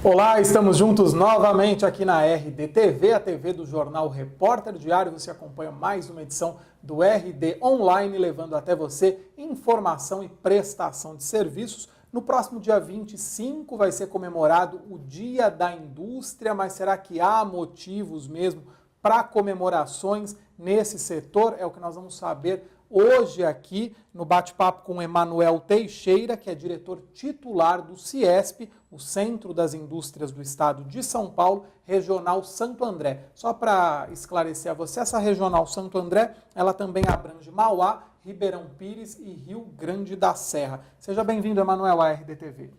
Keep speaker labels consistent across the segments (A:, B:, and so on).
A: Olá, estamos juntos novamente aqui na RDTV, a TV do Jornal Repórter Diário. Você acompanha mais uma edição do RD Online, levando até você informação e prestação de serviços. No próximo dia 25 vai ser comemorado o Dia da Indústria, mas será que há motivos mesmo para comemorações nesse setor? É o que nós vamos saber hoje aqui no bate-papo com Emanuel Teixeira, que é diretor titular do CIESP, o Centro das Indústrias do Estado de São Paulo, Regional Santo André. Só para esclarecer a você, essa Regional Santo André, ela também abrange Mauá, Ribeirão Pires e Rio Grande da Serra. Seja bem-vindo, Emanuel, à RDTV.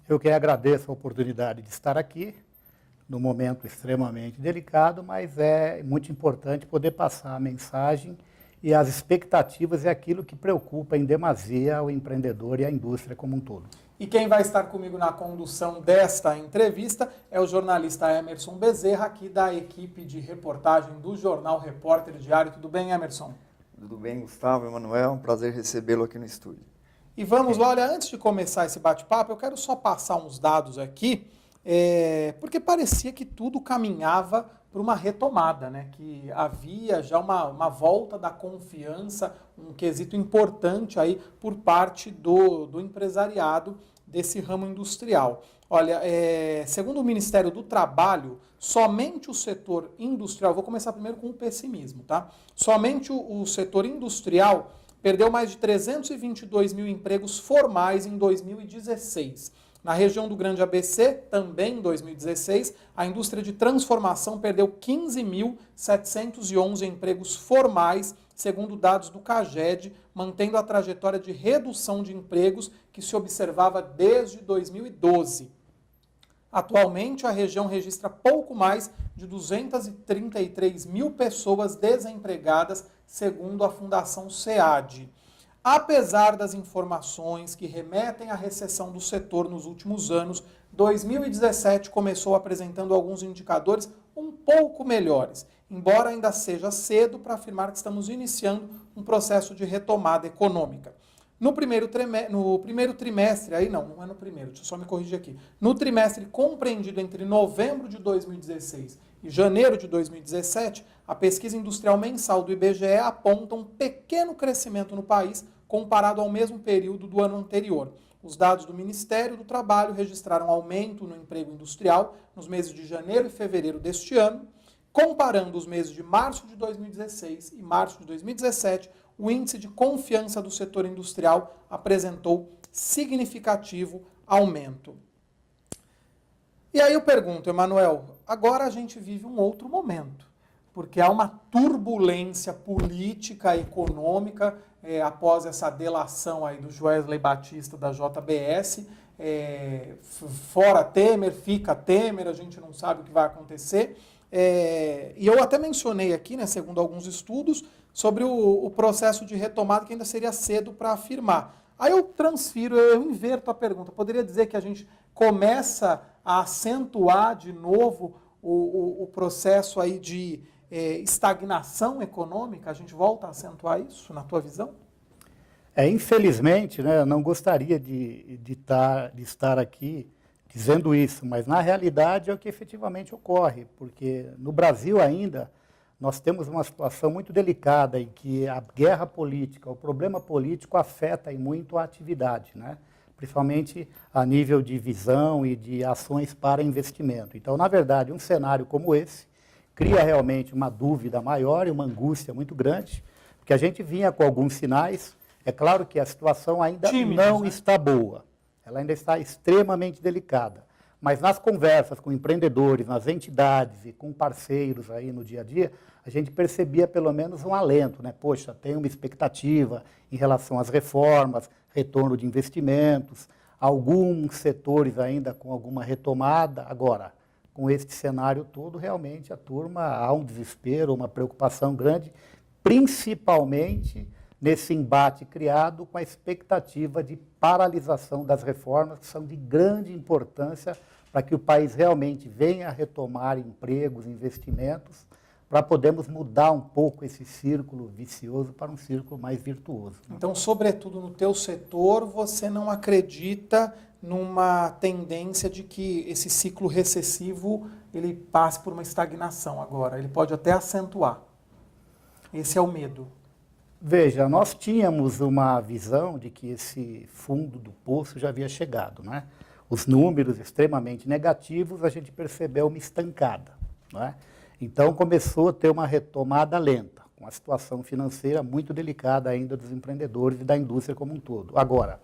B: Eu que agradeço a oportunidade de estar aqui, num momento extremamente delicado, mas é muito importante poder passar a mensagem e as expectativas é aquilo que preocupa em demasia o empreendedor e a indústria como um todo.
A: E quem vai estar comigo na condução desta entrevista é o jornalista Emerson Bezerra, aqui da equipe de reportagem do Jornal Repórter Diário. Tudo bem, Emerson?
C: Tudo bem, Gustavo, Emanuel, um prazer recebê-lo aqui no estúdio.
A: E vamos lá, olha, antes de começar esse bate-papo, eu quero só passar uns dados aqui, porque parecia que tudo caminhava para uma retomada, né? Que havia já uma volta da confiança, um quesito importante aí por parte do empresariado desse ramo industrial. Olha, segundo o Ministério do Trabalho, somente o setor industrial, vou começar primeiro com o pessimismo, tá? Somente o setor industrial perdeu mais de 322 mil empregos formais em 2016. Na região do Grande ABC, também em 2016, a indústria de transformação perdeu 15.711 empregos formais, segundo dados do CAGED, mantendo a trajetória de redução de empregos que se observava desde 2012. Atualmente, a região registra pouco mais de 233 mil pessoas desempregadas, segundo a Fundação SEAD. Apesar das informações que remetem à recessão do setor nos últimos anos, 2017 começou apresentando alguns indicadores um pouco melhores, embora ainda seja cedo para afirmar que estamos iniciando um processo de retomada econômica. No primeiro trimestre, aí não é no primeiro, deixa eu só me corrigir aqui, no trimestre compreendido entre novembro de 2016 e janeiro de 2017, a pesquisa industrial mensal do IBGE aponta um pequeno crescimento no país comparado ao mesmo período do ano anterior. Os dados do Ministério do Trabalho registraram aumento no emprego industrial nos meses de janeiro e fevereiro deste ano. Comparando os meses de março de 2016 e março de 2017, o índice de confiança do setor industrial apresentou significativo aumento. E aí eu pergunto, Emanuel, agora a gente vive um outro momento, porque há uma turbulência política e econômica após essa delação aí do Joesley Batista da JBS, fora Temer, fica Temer, a gente não sabe o que vai acontecer. E eu até mencionei aqui, né, segundo alguns estudos, sobre o processo de retomada que ainda seria cedo para afirmar. Aí eu inverto a pergunta. Poderia dizer que a gente começa a acentuar de novo o processo aí de estagnação econômica? A gente volta a acentuar isso, na tua visão?
B: Infelizmente, né, eu não gostaria de estar aqui dizendo isso, mas na realidade é o que efetivamente ocorre, porque no Brasil ainda nós temos uma situação muito delicada em que a guerra política, o problema político afeta muito a atividade, né? Principalmente a nível de visão e de ações para investimento. Então, na verdade, um cenário como esse cria realmente uma dúvida maior e uma angústia muito grande, porque a gente vinha com alguns sinais. É claro que a situação ainda não está boa, ela ainda está extremamente delicada, mas nas conversas com empreendedores, nas entidades e com parceiros aí no dia a dia, a gente percebia pelo menos um alento, né? Poxa, tem uma expectativa em relação às reformas, retorno de investimentos, alguns setores ainda com alguma retomada. Agora, com este cenário todo, realmente a turma há um desespero, uma preocupação grande, principalmente nesse embate criado com a expectativa de paralisação das reformas, que são de grande importância para que o país realmente venha a retomar empregos, investimentos, para podermos mudar um pouco esse círculo vicioso para um círculo mais virtuoso.
A: Então, sobretudo no teu setor, você não acredita numa tendência de que esse ciclo recessivo ele passe por uma estagnação agora. Ele pode até acentuar. Esse é o medo.
B: Veja, nós tínhamos uma visão de que esse fundo do poço já havia chegado, né? Os números extremamente negativos, a gente percebeu uma estancada, né? Então começou a ter uma retomada lenta, com a situação financeira muito delicada ainda dos empreendedores e da indústria como um todo. Agora,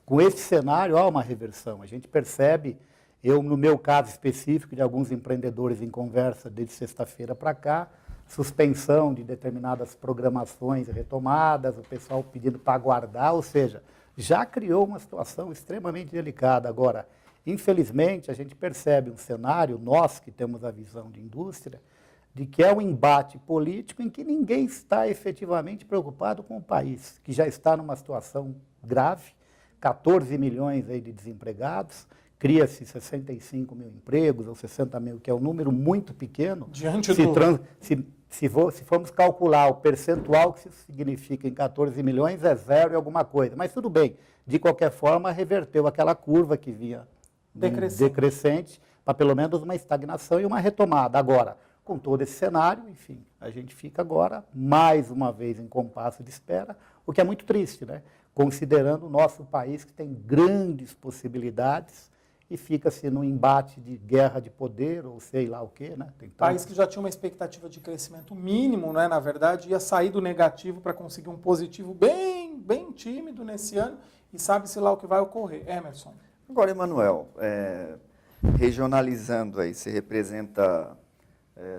B: com esse cenário, há uma reversão. A gente percebe, no meu caso específico, de alguns empreendedores em conversa desde sexta-feira para cá, suspensão de determinadas programações retomadas, o pessoal pedindo para aguardar, ou seja, já criou uma situação extremamente delicada. Agora, infelizmente, a gente percebe um cenário, nós que temos a visão de indústria, de que é um embate político em que ninguém está efetivamente preocupado com o país, que já está numa situação grave, 14 milhões aí de desempregados, cria-se 65 mil empregos, ou 60 mil, que é um número muito pequeno.
A: Diante do...
B: Se formos calcular o percentual que isso significa em 14 milhões, é zero e alguma coisa. Mas tudo bem, de qualquer forma, reverteu aquela curva que vinha decrescente para pelo menos uma estagnação e uma retomada. Agora, com todo esse cenário, enfim, a gente fica agora, mais uma vez, em compasso de espera, o que é muito triste, né? Considerando o nosso país que tem grandes possibilidades e fica-se num embate de guerra de poder, ou sei lá o quê, né?
A: País que já tinha uma expectativa de crescimento mínimo, né? Na verdade, ia sair do negativo para conseguir um positivo bem tímido nesse ano, e sabe-se lá o que vai ocorrer. Emerson.
C: Agora, Emanuel, regionalizando aí, você representa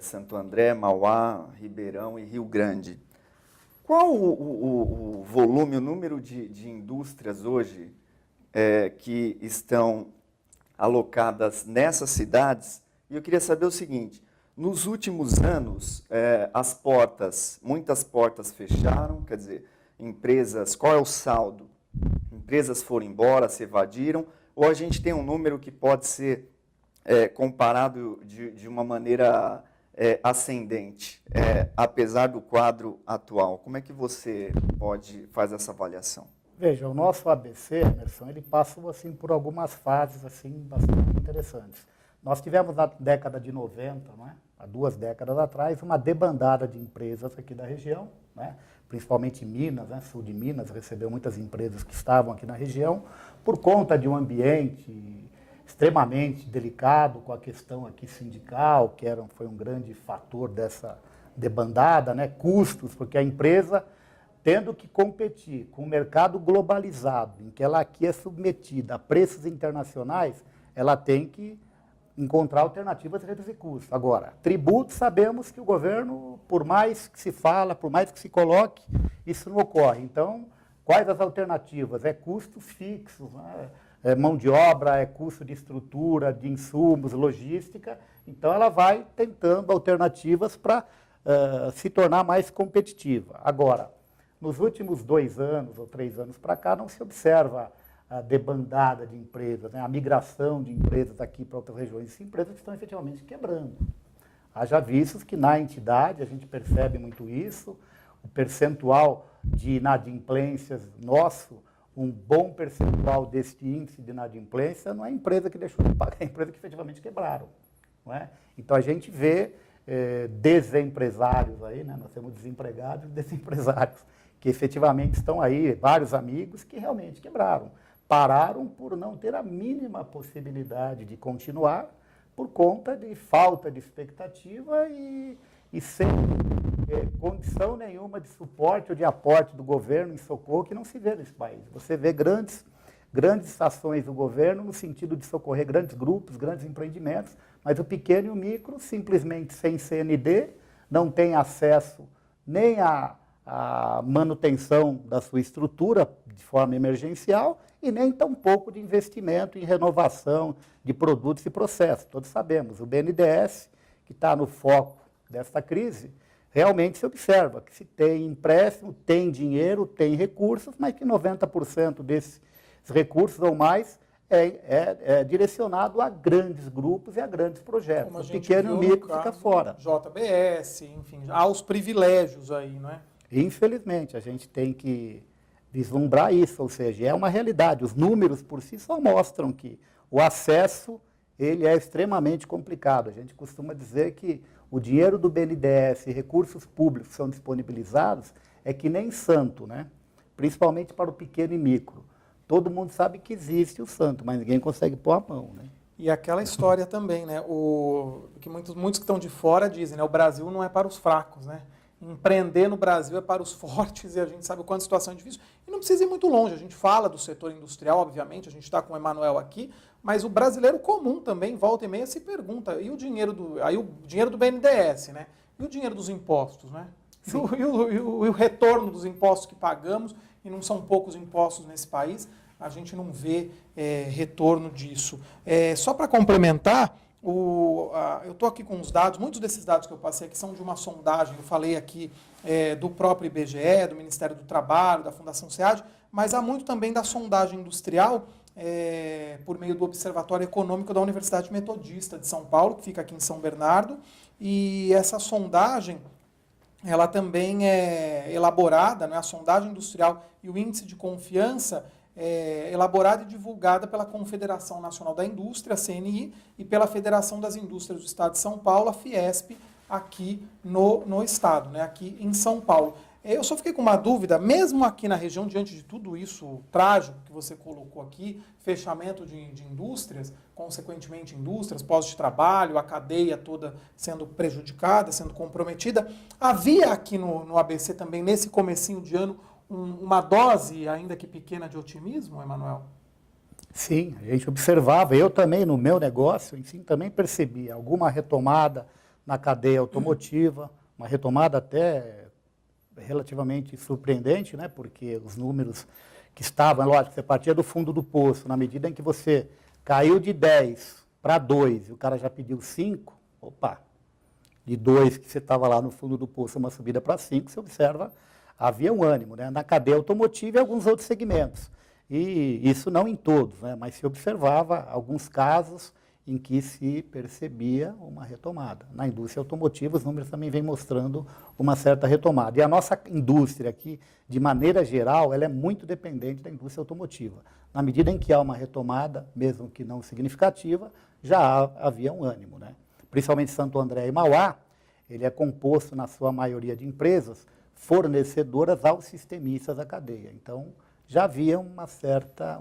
C: Santo André, Mauá, Ribeirão e Rio Grande. Qual o volume, o número de indústrias hoje que estão alocadas nessas cidades? E eu queria saber o seguinte, nos últimos anos, muitas portas fecharam, quer dizer, empresas, qual é o saldo? Empresas foram embora, se evadiram, ou a gente tem um número que pode ser comparado de uma maneira ascendente, apesar do quadro atual? Como é que você faz essa avaliação?
B: Veja, o nosso ABC, Emerson, ele passou assim, por algumas fases assim, bastante interessantes. Nós tivemos na década de 90, não é? Há 2 décadas atrás, uma debandada de empresas aqui da região, né? Principalmente Minas, né? Sul de Minas, recebeu muitas empresas que estavam aqui na região, por conta de um ambiente extremamente delicado com a questão aqui sindical, que foi um grande fator dessa debandada, né? Custos, porque a empresa, tendo que competir com o mercado globalizado, em que ela aqui é submetida a preços internacionais, ela tem que encontrar alternativas de reduzir custos. Agora, tributos, sabemos que o governo, por mais que se fala, por mais que se coloque, isso não ocorre. Então, quais as alternativas? Custos fixos, né? Mão de obra, custo de estrutura, de insumos, logística. Então, ela vai tentando alternativas para se tornar mais competitiva. Agora, nos últimos 2 anos ou 3 anos para cá, não se observa a debandada de empresas, né? A migração de empresas aqui para outras regiões. Essas empresas estão efetivamente quebrando. Haja vistos que na entidade, a gente percebe muito isso, o percentual de inadimplências nosso, um bom percentual desse índice de inadimplência não é a empresa que deixou de pagar, é a empresa que efetivamente quebraram. Não é? Então a gente vê desempresários aí, né? Nós temos desempregados e desempresários, que efetivamente estão aí, vários amigos que realmente quebraram. Pararam por não ter a mínima possibilidade de continuar por conta de falta de expectativa e sem condição nenhuma de suporte ou de aporte do governo em socorro, que não se vê nesse país. Você vê grandes ações do governo no sentido de socorrer grandes grupos, grandes empreendimentos, mas o pequeno e o micro, simplesmente sem CND, não tem acesso nem à manutenção da sua estrutura de forma emergencial e nem tampouco de investimento em renovação de produtos e processos. Todos sabemos, o BNDES, que está no foco desta crise, realmente se observa que se tem empréstimo, tem dinheiro, tem recursos, mas que 90% desses recursos ou mais é direcionado a grandes grupos e a grandes projetos. O pequeno e o micro fica fora.
A: JBS, enfim, há os privilégios aí, não é?
B: Infelizmente, a gente tem que vislumbrar isso, ou seja, é uma realidade. Os números por si só mostram que o acesso ele é extremamente complicado. A gente costuma dizer que o dinheiro do BNDES e recursos públicos que são disponibilizados é que nem santo, né? Principalmente para o pequeno e micro. Todo mundo sabe que existe o santo, mas ninguém consegue pôr a mão, né?
A: E aquela história também, né? Que muitos que estão de fora dizem, né? O Brasil não é para os fracos, né? Empreender no Brasil é para os fortes e a gente sabe o quanto a situação é difícil. E não precisa ir muito longe. A gente fala do setor industrial, obviamente, a gente está com o Emanuel aqui, mas o brasileiro comum também, volta e meia, se pergunta, e o dinheiro do BNDES, né? E o dinheiro dos impostos, né? E o retorno dos impostos que pagamos, e não são poucos impostos nesse país, a gente não vê retorno disso. Só para complementar, eu estou aqui com os dados, muitos desses dados que eu passei aqui são de uma sondagem, eu falei aqui do próprio IBGE, do Ministério do Trabalho, da Fundação SEAD, mas há muito também da sondagem industrial, por meio do Observatório Econômico da Universidade Metodista de São Paulo, que fica aqui em São Bernardo, e essa sondagem, ela também é elaborada, né, a sondagem industrial e o índice de confiança elaborada e divulgada pela Confederação Nacional da Indústria, CNI, e pela Federação das Indústrias do Estado de São Paulo, a Fiesp, aqui no Estado, né, aqui em São Paulo. Eu só fiquei com uma dúvida, mesmo aqui na região, diante de tudo isso trágico que você colocou aqui, fechamento de indústrias, consequentemente indústrias, postos de trabalho, a cadeia toda sendo prejudicada, sendo comprometida, havia aqui no ABC também, nesse comecinho de ano, uma dose, ainda que pequena, de otimismo, Emanuel?
B: Sim, a gente observava, eu também no meu negócio, enfim, também percebi alguma retomada na cadeia automotiva, uma retomada até relativamente surpreendente, né? Porque os números que estavam, lógico, você partia do fundo do poço, na medida em que você caiu de 10 para 2 e o cara já pediu 5, opa, de 2 que você estava lá no fundo do poço, uma subida para 5, você observa, havia um ânimo, né? Na cadeia automotiva e alguns outros segmentos. E isso não em todos, né? Mas se observava alguns casos em que se percebia uma retomada. Na indústria automotiva, os números também vêm mostrando uma certa retomada. E a nossa indústria aqui, de maneira geral, ela é muito dependente da indústria automotiva. Na medida em que há uma retomada, mesmo que não significativa, já havia um ânimo, né? Principalmente Santo André e Mauá, ele é composto, na sua maioria, de empresas fornecedoras aos sistemistas da cadeia. Então, já havia um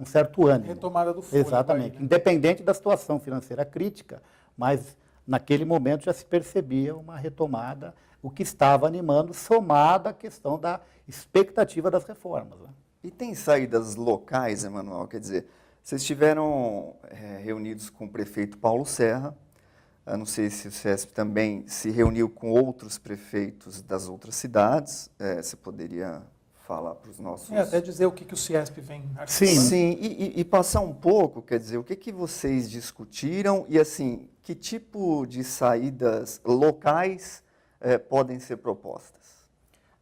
B: certo ânimo.
A: Retomada do fôlego.
B: Exatamente.
A: Aí, né?
B: Independente da situação financeira crítica, mas naquele momento já se percebia uma retomada, o que estava animando, somado à questão da expectativa das reformas, né?
C: E tem saídas locais, Emanuel? Quer dizer, vocês estiveram reunidos com o prefeito Paulo Serra, eu não sei se o CIESP também se reuniu com outros prefeitos das outras cidades, você poderia falar para os nossos...
A: até dizer o que o CIESP vem articulando.
C: Sim, e passar um pouco, quer dizer, o que vocês discutiram e, assim, que tipo de saídas locais podem ser propostas?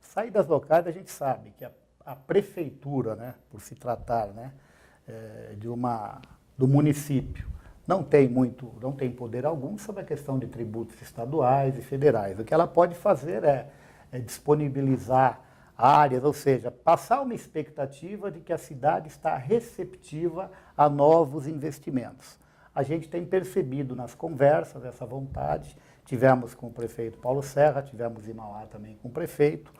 B: Saídas locais, a gente sabe que a prefeitura, né, por se tratar, né, do município, não tem poder algum sobre a questão de tributos estaduais e federais. O que ela pode fazer é disponibilizar áreas, ou seja, passar uma expectativa de que a cidade está receptiva a novos investimentos. A gente tem percebido nas conversas essa vontade. Tivemos com o prefeito Paulo Serra, tivemos em Mauá também com o prefeito.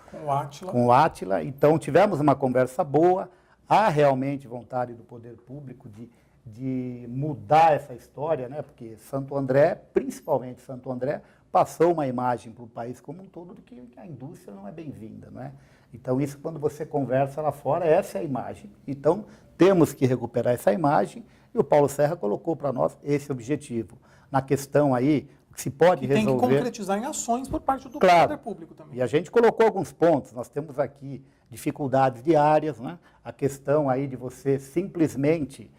B: Com o Átila. Então, tivemos uma conversa boa. Há realmente vontade do poder público de mudar essa história, né? Porque Santo André, principalmente Santo André, passou uma imagem para o país como um todo de que a indústria não é bem-vinda, não é? Então, isso, quando você conversa lá fora, essa é a imagem. Então, temos que recuperar essa imagem e o Paulo Serra colocou para nós esse objetivo. Na questão aí, o que se pode resolver...
A: Tem que concretizar em ações por parte do
B: claro,
A: poder público também.
B: E a gente colocou alguns pontos. Nós temos aqui dificuldades diárias, né? A questão aí de você simplesmente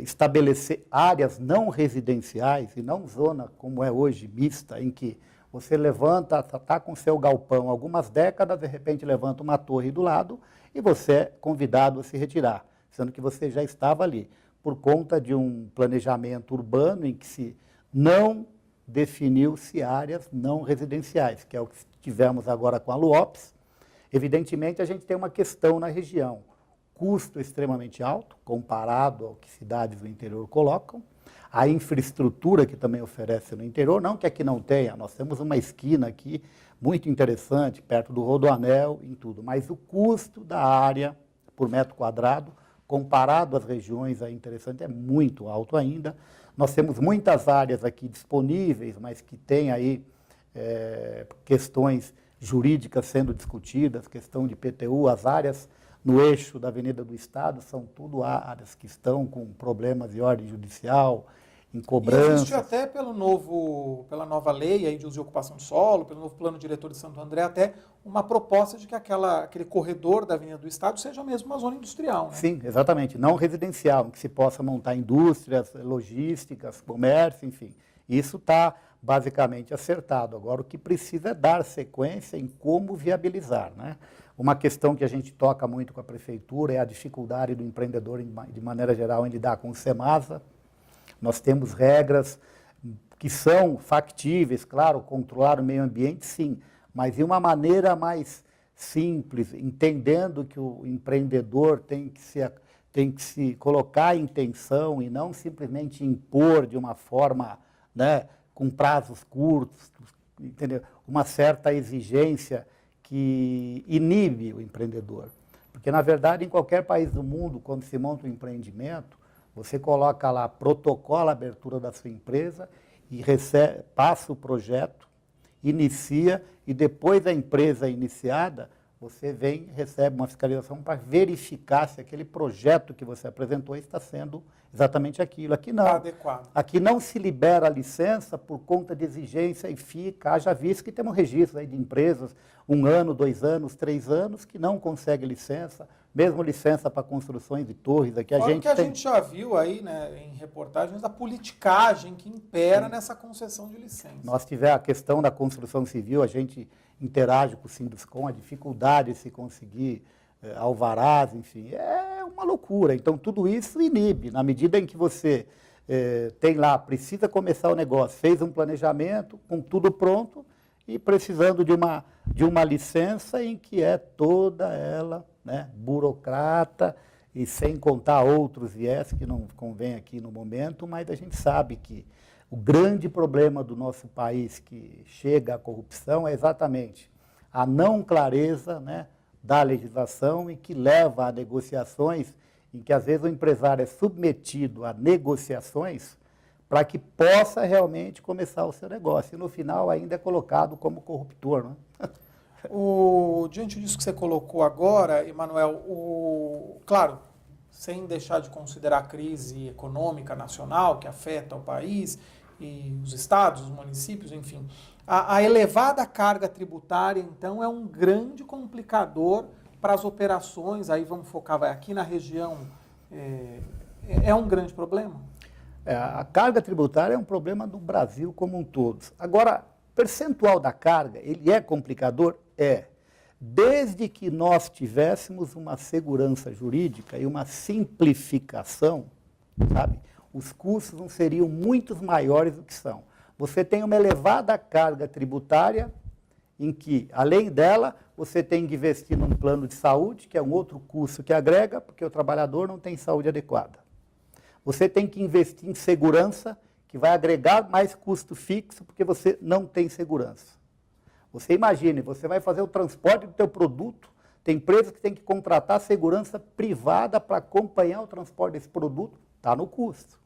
B: estabelecer áreas não residenciais e não zona como é hoje, mista, em que você levanta, está com seu galpão algumas décadas, de repente levanta uma torre do lado e você é convidado a se retirar, sendo que você já estava ali, por conta de um planejamento urbano em que se não definiu-se áreas não residenciais, que é o que tivemos agora com a Luops, Evidentemente, a gente tem uma questão na região. Custo extremamente alto, comparado ao que cidades do interior colocam. A infraestrutura que também oferece no interior, não que aqui não tenha, nós temos uma esquina aqui muito interessante, perto do Rodoanel, em tudo, mas o custo da área por metro quadrado, comparado às regiões aí interessantes, é muito alto ainda. Nós temos muitas áreas aqui disponíveis, mas que têm aí questões jurídicas sendo discutidas, questão de PTU, as áreas no eixo da Avenida do Estado são tudo áreas que estão com problemas de ordem judicial, em cobrança.
A: Existe até pela nova lei aí de uso e ocupação de solo, pelo novo plano diretor de Santo André, até uma proposta de que aquele corredor da Avenida do Estado seja mesmo uma zona industrial. Né?
B: Sim, exatamente, não residencial, em que se possa montar indústrias, logísticas, comércio, enfim. Isso está basicamente acertado. Agora, o que precisa é dar sequência em como viabilizar, né? Uma questão que a gente toca muito com a prefeitura é a dificuldade do empreendedor, de maneira geral, em lidar com o SEMASA. Nós temos regras que são factíveis, claro, controlar o meio ambiente, sim, mas de uma maneira mais simples, entendendo que o empreendedor tem que se colocar em tensão e não simplesmente impor de uma forma, né, com prazos curtos, entendeu? Uma certa exigência que inibe o empreendedor. Porque, na verdade, em qualquer país do mundo, quando se monta um empreendimento, você coloca lá, protocola a abertura da sua empresa e passa o projeto, inicia, e depois da empresa iniciada, você vem e recebe uma fiscalização para verificar se aquele projeto que você apresentou está sendo exatamente aquilo. Aqui não.
A: Adequado.
B: Aqui não se libera a licença por conta de exigência e fica, haja visto que temos registros aí de empresas, 1 ano, 2 anos, 3 anos, que não conseguem licença, mesmo licença para construções de torres. Aqui a
A: gente já viu aí, né, em reportagens, a politicagem que impera nessa concessão de licença.
B: Nós tivemos a questão da construção civil, a gente interage com o Sinduscom, a dificuldade de se conseguir alvarás, enfim, é uma loucura. Então, tudo isso inibe. Na medida em que você tem lá, precisa começar o negócio, fez um planejamento, com tudo pronto, e precisando de uma licença em que é toda ela, né, burocrata, e sem contar outros viés que não convém aqui no momento, mas a gente sabe que o grande problema do nosso país que chega à corrupção é exatamente a não clareza, né, da legislação e que leva a negociações em que às vezes o empresário é submetido a negociações para que possa realmente começar o seu negócio. E no final ainda é colocado como corruptor, né?
A: Diante disso que você colocou agora, Emanuel, claro, sem deixar de considerar a crise econômica nacional que afeta o país e os estados, os municípios, enfim, a elevada carga tributária, então, é um grande complicador para as operações, aí vamos focar aqui na região, é um grande problema?
B: A carga tributária é um problema do Brasil como um todo. Agora, percentual da carga, ele é complicador? É. Desde que nós tivéssemos uma segurança jurídica e uma simplificação, sabe, os custos não seriam muito maiores do que são. Você tem uma elevada carga tributária, em que, além dela, você tem que investir num plano de saúde, que é um outro custo que agrega, porque o trabalhador não tem saúde adequada. Você tem que investir em segurança, que vai agregar mais custo fixo, porque você não tem segurança. Você imagine, você vai fazer o transporte do teu produto, tem empresas que têm que contratar segurança privada para acompanhar o transporte desse produto, está no custo.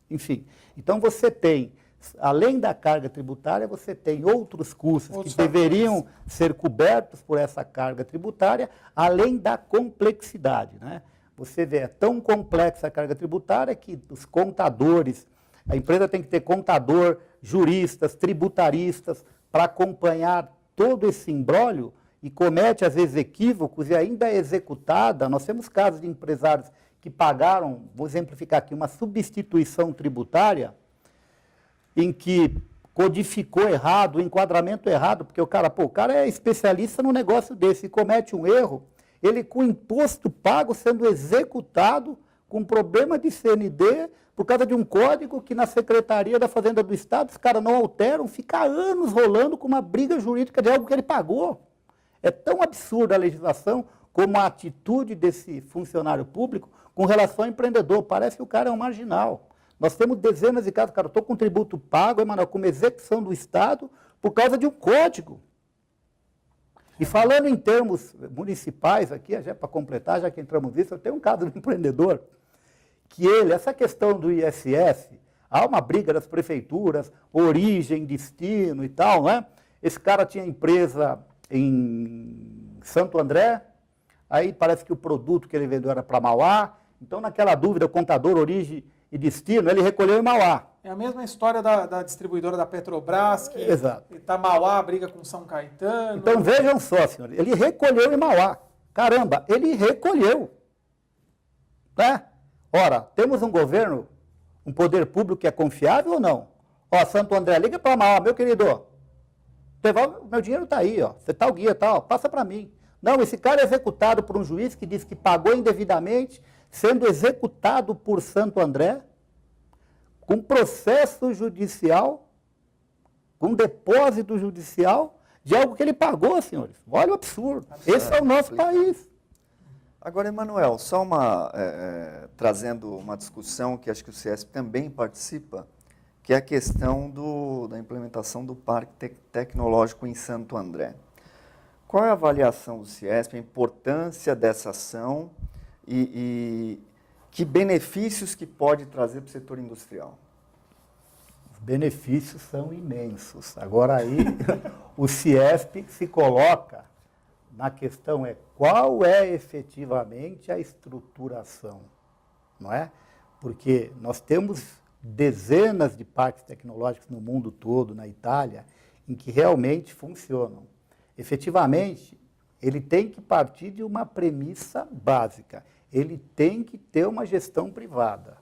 B: Enfim, então você tem, além da carga tributária, você tem outros custos que deveriam ser cobertos por essa carga tributária, além da complexidade, né? Você vê, é tão complexa a carga tributária que os contadores, a empresa tem que ter contador, juristas, tributaristas, para acompanhar todo esse imbróglio e comete, às vezes, equívocos e ainda é executada. Nós temos casos de empresários que pagaram, vou exemplificar aqui, uma substituição tributária em que codificou errado, o enquadramento errado, porque o cara é especialista no negócio desse e comete um erro, ele com imposto pago sendo executado com problema de CND por causa de um código que na Secretaria da Fazenda do Estado os caras não alteram, fica anos rolando com uma briga jurídica de algo que ele pagou. É tão absurda a legislação como a atitude desse funcionário público com relação ao empreendedor. Parece que o cara é um marginal. Nós temos dezenas de casos, cara, eu estou com tributo pago, Emanuel, como execução do Estado, por causa de um código. E falando em termos municipais aqui, já para completar, já que entramos nisso, eu tenho um caso de um empreendedor que essa questão do ISS, há uma briga das prefeituras, origem, destino e tal, né? Esse cara tinha empresa em Santo André, aí parece que o produto que ele vendeu era para Mauá, então naquela dúvida, o contador, origem e destino, ele recolheu em Mauá.
A: É a mesma história da distribuidora da Petrobras, que
B: Exato.
A: Mauá briga com São Caetano.
B: Então vejam só, senhores, ele recolheu em Mauá. Caramba, ele recolheu. Né? Ora, temos um governo, um poder público que é confiável ou não? Ó, Santo André, liga para Mauá, meu querido. Meu dinheiro está aí, ó. Você está o guia, tal, passa para mim. Não, esse cara é executado por um juiz que diz que pagou indevidamente, sendo executado por Santo André, com processo judicial, com depósito judicial de algo que ele pagou, senhores. Olha o absurdo. Esse é o nosso país.
C: Agora, Emanuel, só trazendo uma discussão que acho que o CIESP também participa, que é a questão da implementação do Parque Tecnológico em Santo André. Qual é a avaliação do CIESP, a importância dessa ação e que benefícios que pode trazer para o setor industrial?
B: Os benefícios são imensos. Agora aí, o CIESP se coloca na questão qual é efetivamente a estruturação, não é? Porque nós temos dezenas de parques tecnológicos no mundo todo, na Itália, em que realmente funcionam. Efetivamente, ele tem que partir de uma premissa básica. Ele tem que ter uma gestão privada.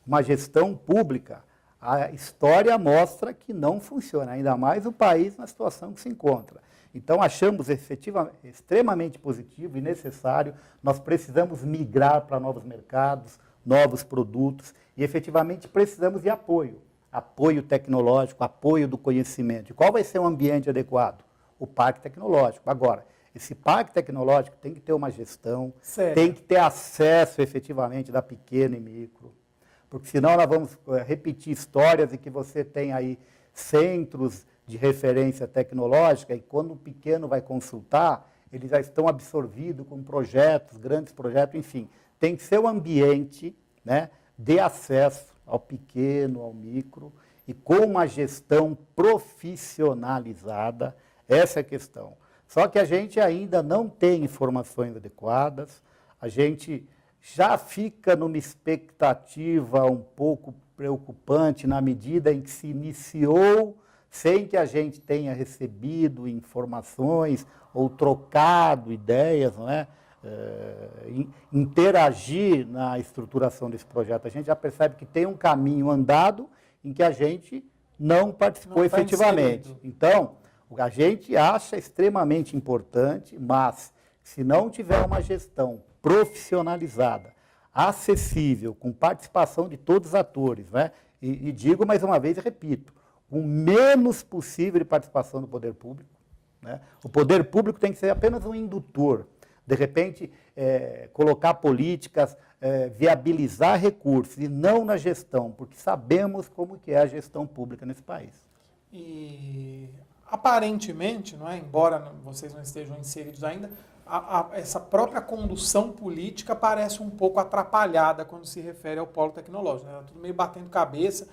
B: Uma gestão pública, a história mostra que não funciona, ainda mais o país na situação que se encontra. Então, achamos efetivamente extremamente positivo e necessário. Nós precisamos migrar para novos mercados, novos produtos, e efetivamente precisamos de apoio. Apoio tecnológico, apoio do conhecimento. E qual vai ser o ambiente adequado? O parque tecnológico. Agora, esse parque tecnológico tem que ter uma gestão, tem que ter acesso efetivamente da pequena e micro, porque senão nós vamos repetir histórias em que você tem aí centros de referência tecnológica e quando o pequeno vai consultar, eles já estão absorvidos com projetos, grandes projetos, enfim. Tem que ser um ambiente, né, de acesso ao pequeno, ao micro e com uma gestão profissionalizada, essa é a questão. Só que a gente ainda não tem informações adequadas, a gente já fica numa expectativa um pouco preocupante na medida em que se iniciou sem que a gente tenha recebido informações ou trocado ideias, não é? Interagir na estruturação desse projeto. A gente já percebe que tem um caminho andado em que a gente não participou efetivamente. Então, a gente acha extremamente importante, mas se não tiver uma gestão profissionalizada, acessível, com participação de todos os atores, né? E digo mais uma vez e repito, o menos possível de participação do poder público, né? O poder público tem que ser apenas um indutor, de repente colocar políticas, viabilizar recursos e não na gestão, porque sabemos como que é a gestão pública nesse país.
A: E aparentemente, não é? Embora vocês não estejam inseridos ainda, essa própria condução política parece um pouco atrapalhada quando se refere ao polo tecnológico. Né? Tudo meio batendo cabeça.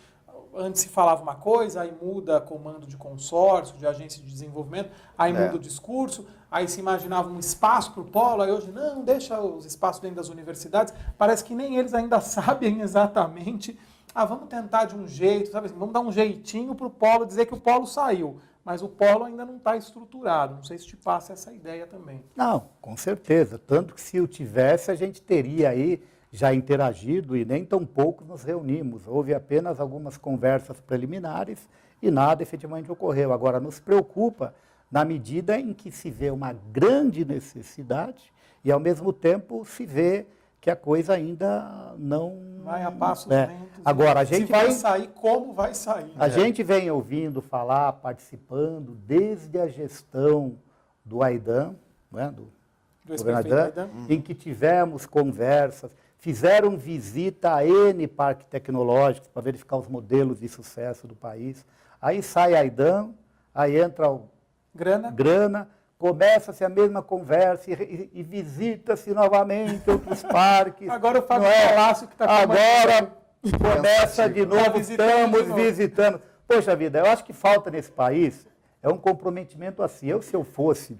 A: Antes se falava uma coisa, aí muda comando de consórcio, de agência de desenvolvimento, aí muda o discurso, aí se imaginava um espaço para o polo, aí hoje não, deixa os espaços dentro das universidades. Parece que nem eles ainda sabem exatamente. Vamos tentar de um jeito, sabe assim, vamos dar um jeitinho para o polo dizer que o polo saiu. Mas o polo ainda não está estruturado. Não sei se te passa essa ideia também.
B: Não, com certeza. Tanto que se o tivesse, a gente teria aí já interagido e nem tão pouco nos reunimos. Houve apenas algumas conversas preliminares e nada efetivamente ocorreu. Agora, nos preocupa na medida em que se vê uma grande necessidade e, ao mesmo tempo, se vê que a coisa ainda não...
A: Vai a passos lentos.
B: Agora, a gente
A: vai sair, como vai sair?
B: A gente vem ouvindo falar, participando, desde a gestão do Aidan, né, do
A: Do
B: governador,
A: ex-prefeito Aidan.
B: em que tivemos conversas, fizeram visita a N parques tecnológicos para verificar os modelos de sucesso do país. Aí sai Aidan, aí entra o Grana, começa-se a mesma conversa e visita-se novamente outros parques.
A: Agora o Fábio
B: não é?
A: Palácio que está
B: Agora começa de novo,
A: visitando
B: estamos visitando. Poxa vida, eu acho que falta nesse país é um comprometimento assim. Se eu fosse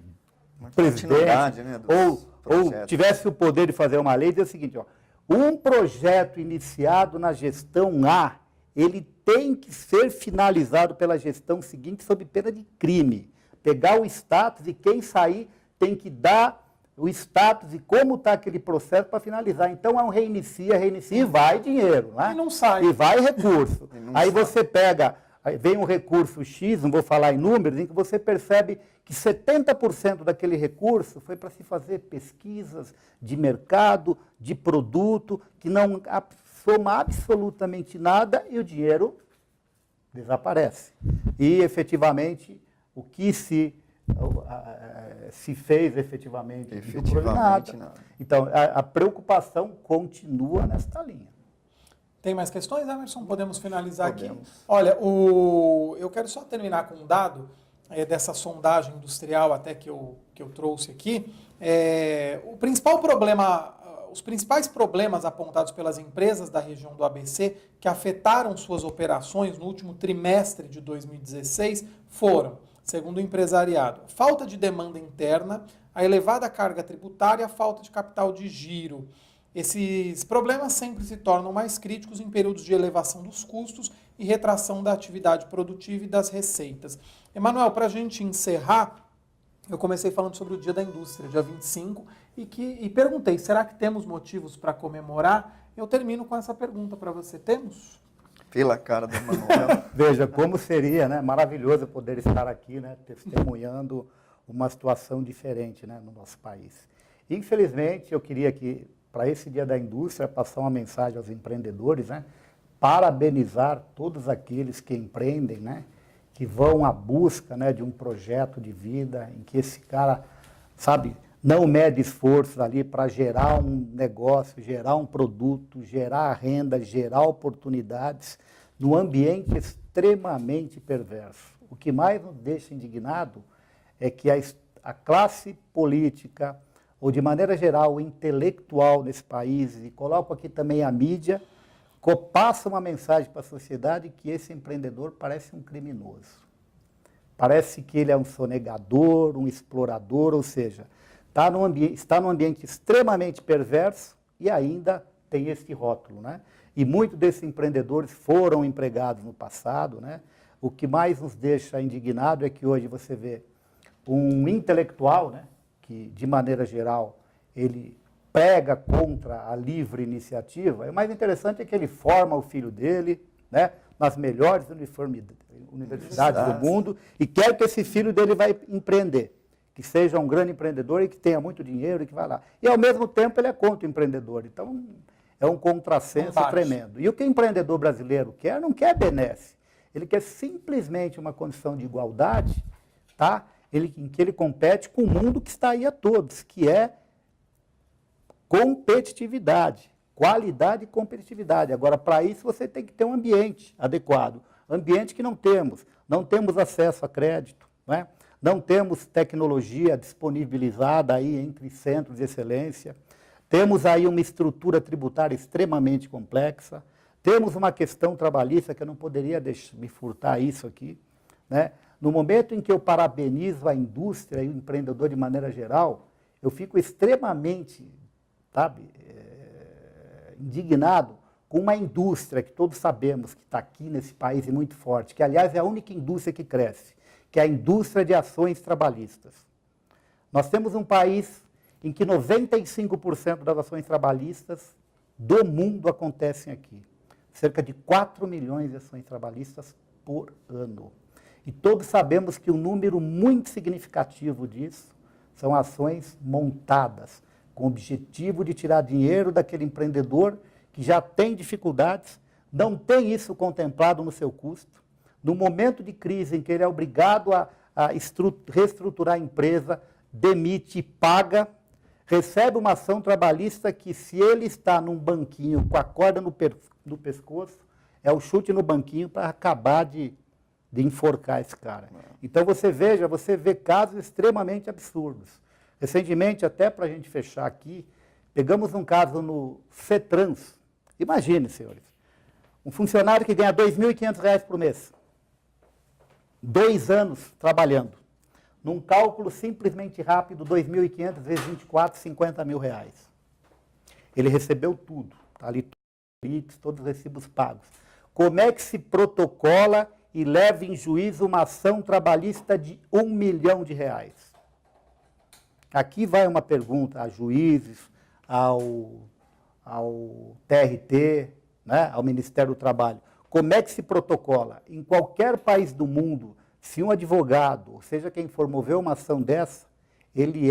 B: presidente,
C: né,
B: ou tivesse o poder de fazer uma lei, dizer o seguinte, ó, um projeto iniciado na gestão A, ele tem que ser finalizado pela gestão seguinte sob pena de crime. Pegar o status e quem sair tem que dar o status e como está aquele processo para finalizar. Então, é um reinicia e vai dinheiro. Né?
A: E não sai.
B: E vai recurso. Aí
C: sai.
B: você pega, aí vem um recurso X, não vou falar em números, em que você percebe que 70% daquele recurso foi para se fazer pesquisas de mercado, de produto, que não soma absolutamente nada e o dinheiro desaparece. E, efetivamente, o que se fez efetivamente nada. Então, a preocupação continua nesta linha.
A: Tem mais questões, Emerson? Podemos finalizar aqui?
C: Podemos.
A: Olha, eu quero só terminar com um dado dessa sondagem industrial até que eu trouxe aqui. O principal problema, os principais problemas apontados pelas empresas da região do ABC que afetaram suas operações no último trimestre de 2016 foram, segundo o empresariado, falta de demanda interna, a elevada carga tributária e a falta de capital de giro. Esses problemas sempre se tornam mais críticos em períodos de elevação dos custos e retração da atividade produtiva e das receitas. Emanuel, para a gente encerrar, eu comecei falando sobre o Dia da Indústria, dia 25, e perguntei, será que temos motivos para comemorar? Eu termino com essa pergunta para você. Temos?
C: Pela cara do Emanuel.
B: Veja, como seria, né, maravilhoso poder estar aqui, né, testemunhando uma situação diferente, né, no nosso país. Infelizmente, eu queria que, para esse Dia da Indústria, passar uma mensagem aos empreendedores, né, parabenizar todos aqueles que empreendem, né, que vão à busca, né, de um projeto de vida em que esse cara, sabe, não mede esforços ali para gerar um negócio, gerar um produto, gerar renda, gerar oportunidades num ambiente extremamente perverso. O que mais nos deixa indignado é que a classe política, ou de maneira geral o intelectual nesse país, e coloco aqui também a mídia, passa uma mensagem para a sociedade que esse empreendedor parece um criminoso. Parece que ele é um sonegador, um explorador, ou seja, está num ambiente extremamente perverso e ainda tem esse rótulo, né? E muitos desses empreendedores foram empregados no passado, né? O que mais nos deixa indignado é que hoje você vê um intelectual, né, que, de maneira geral, ele prega contra a livre iniciativa. O mais interessante é que ele forma o filho dele, né, nas melhores universidades do mundo e quer que esse filho dele vai empreender, que seja um grande empreendedor e que tenha muito dinheiro e que vá lá. E, ao mesmo tempo, ele é contra o empreendedor. Então, é um contrassenso tremendo. E o que o empreendedor brasileiro quer, não quer benesse. Ele quer simplesmente uma condição de igualdade, tá? Em que ele compete com o mundo que está aí a todos, que é competitividade, qualidade e competitividade. Agora, para isso, você tem que ter um ambiente adequado. Ambiente que não temos. Não temos acesso a crédito, né? Não temos tecnologia disponibilizada aí entre centros de excelência. Temos aí uma estrutura tributária extremamente complexa. Temos uma questão trabalhista que eu não poderia me furtar isso aqui, né? No momento em que eu parabenizo a indústria e o empreendedor de maneira geral, eu fico extremamente, sabe, indignado com uma indústria que todos sabemos que está aqui nesse país e muito forte, que, aliás, é a única indústria que cresce, que é a indústria de ações trabalhistas. Nós temos um país em que 95% das ações trabalhistas do mundo acontecem aqui. Cerca de 4 milhões de ações trabalhistas por ano. E todos sabemos que um número muito significativo disso são ações montadas, com o objetivo de tirar dinheiro daquele empreendedor que já tem dificuldades, não tem isso contemplado no seu custo. No momento de crise em que ele é obrigado a reestruturar a empresa, demite, paga, recebe uma ação trabalhista que, se ele está num banquinho com a corda no pescoço, é o chute no banquinho para acabar de enforcar esse cara. Então você vê casos extremamente absurdos. Recentemente, até para a gente fechar aqui, pegamos um caso no FETRANS. Imagine, senhores, um funcionário que ganha R$ 2.500 por mês. 2 anos trabalhando. Num cálculo simplesmente rápido, 2.500 vezes 24, R$ 50.000. Ele recebeu tudo. Está ali todos os recibos pagos. Como é que se protocola e leva em juízo uma ação trabalhista de R$ 1 milhão? Aqui vai uma pergunta a juízes, ao TRT, né, ao Ministério do Trabalho. Como é que se protocola? Em qualquer país do mundo, se um advogado, ou seja quem for, mover uma ação dessa, ele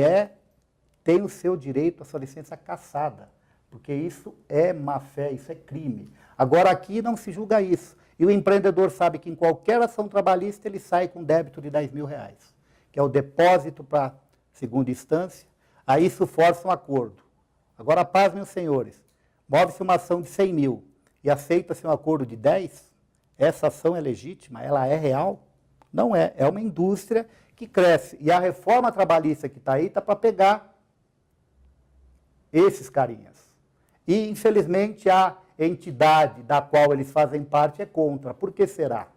B: tem o seu direito à sua licença cassada, porque isso é má-fé, isso é crime. Agora, aqui não se julga isso. E o empreendedor sabe que em qualquer ação trabalhista ele sai com débito de R$ 10.000, que é o depósito para segunda instância. Aí isso força um acordo. Agora, pasmem os senhores, move-se uma ação de 100 mil e aceita-se um acordo de 10, essa ação é legítima? Ela é real? Não é. É uma indústria que cresce. E a reforma trabalhista que está aí está para pegar esses carinhas. E, infelizmente, a entidade da qual eles fazem parte é contra. Por que será?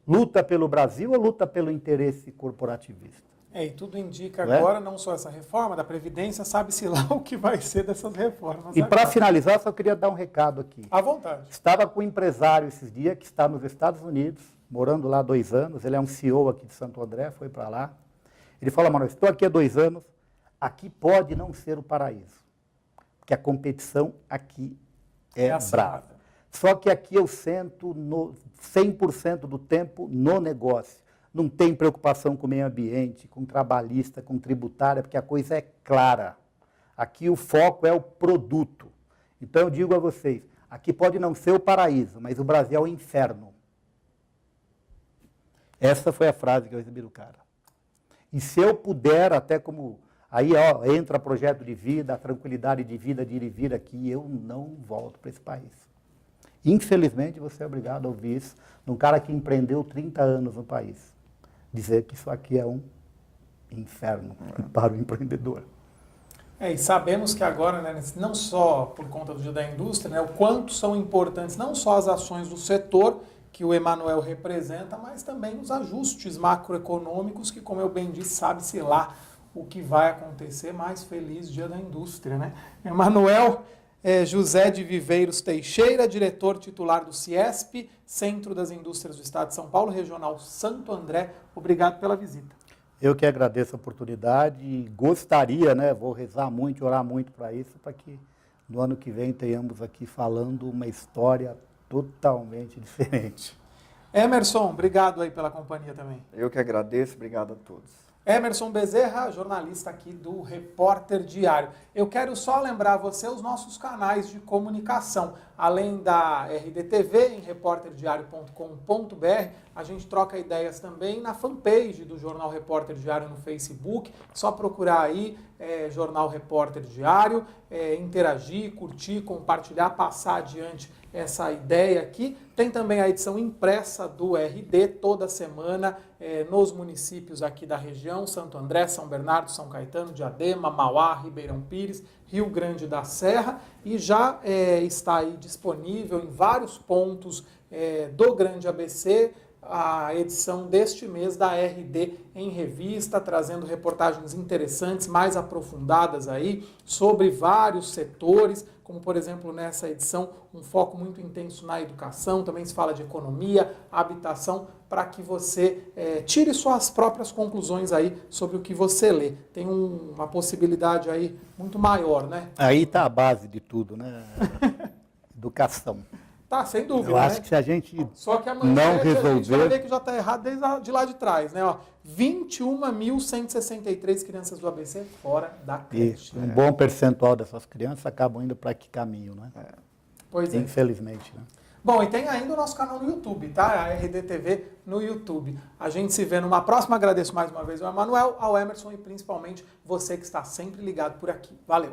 B: Luta pelo Brasil ou luta pelo interesse corporativista?
A: E tudo indica agora, não só essa reforma da Previdência, sabe-se lá o que vai ser dessas reformas.
B: E para finalizar, só queria dar um recado aqui.
A: À vontade.
B: Estava com um empresário esses dias, que está nos Estados Unidos, morando lá há 2 anos, ele é um CEO aqui de Santo André, foi para lá. Ele falou, mano, estou aqui há 2 anos, aqui pode não ser o paraíso, porque a competição aqui é brava. Só que aqui eu sento 100% do tempo no negócio. Não tem preocupação com o meio ambiente, com trabalhista, com tributária, porque a coisa é clara. Aqui o foco é o produto. Então eu digo a vocês, aqui pode não ser o paraíso, mas o Brasil é o inferno. Essa foi a frase que eu recebi do cara. E se eu puder, até como... Aí entra projeto de vida, a tranquilidade de vida de ir e vir aqui, eu não volto para esse país. Infelizmente, você é obrigado a ouvir isso de um cara que empreendeu 30 anos no país. Dizer que isso aqui é um inferno para o empreendedor.
A: E sabemos que agora, né, não só por conta do Dia da Indústria, né, o quanto são importantes não só as ações do setor, que o Emanuel representa, mas também os ajustes macroeconômicos, que, como eu bem disse, sabe-se lá o que vai acontecer. Mais feliz Dia da Indústria, né? Emanuel José de Viveiros Teixeira, diretor titular do CIESP, Centro das Indústrias do Estado de São Paulo, Regional Santo André. Obrigado pela visita.
B: Eu que agradeço a oportunidade e gostaria, né, vou rezar muito, orar muito para isso, para que no ano que vem tenhamos aqui falando uma história totalmente diferente.
A: Emerson, obrigado aí pela companhia também.
C: Eu que agradeço, obrigado a todos.
A: Emerson Bezerra, jornalista aqui do Repórter Diário. Eu quero só lembrar a você os nossos canais de comunicação. Além da RDTV, em repórterdiario.com.br, a gente troca ideias também na fanpage do Jornal Repórter Diário no Facebook. Só procurar aí, Jornal Repórter Diário, interagir, curtir, compartilhar, passar adiante essa ideia aqui. Tem também a edição impressa do RD, toda semana, nos municípios aqui da região, Santo André, São Bernardo, São Caetano, Diadema, Mauá, Ribeirão Pires, Rio Grande da Serra, e já está aí disponível em vários pontos do Grande ABC, a edição deste mês da RD em revista, trazendo reportagens interessantes, mais aprofundadas aí, sobre vários setores, como por exemplo nessa edição, um foco muito intenso na educação, também se fala de economia, habitação, para que você tire suas próprias conclusões aí sobre o que você lê. Tem uma possibilidade aí muito maior, né?
B: Aí está a base de tudo, né? Educação.
A: Tá, sem dúvida.
B: Eu acho que se a gente
A: Só que
B: não resolver...
A: A gente vai ver que já está errado desde de lá de trás, né? 21.163 crianças do ABC fora da creche.
B: Um bom percentual dessas crianças acabam indo para que caminho, né?
A: Pois é.
B: Infelizmente, né?
A: Bom, e tem ainda o nosso canal no YouTube, tá? A RDTV no YouTube. A gente se vê numa próxima. Agradeço mais uma vez ao Emanuel, ao Emerson e principalmente você que está sempre ligado por aqui. Valeu!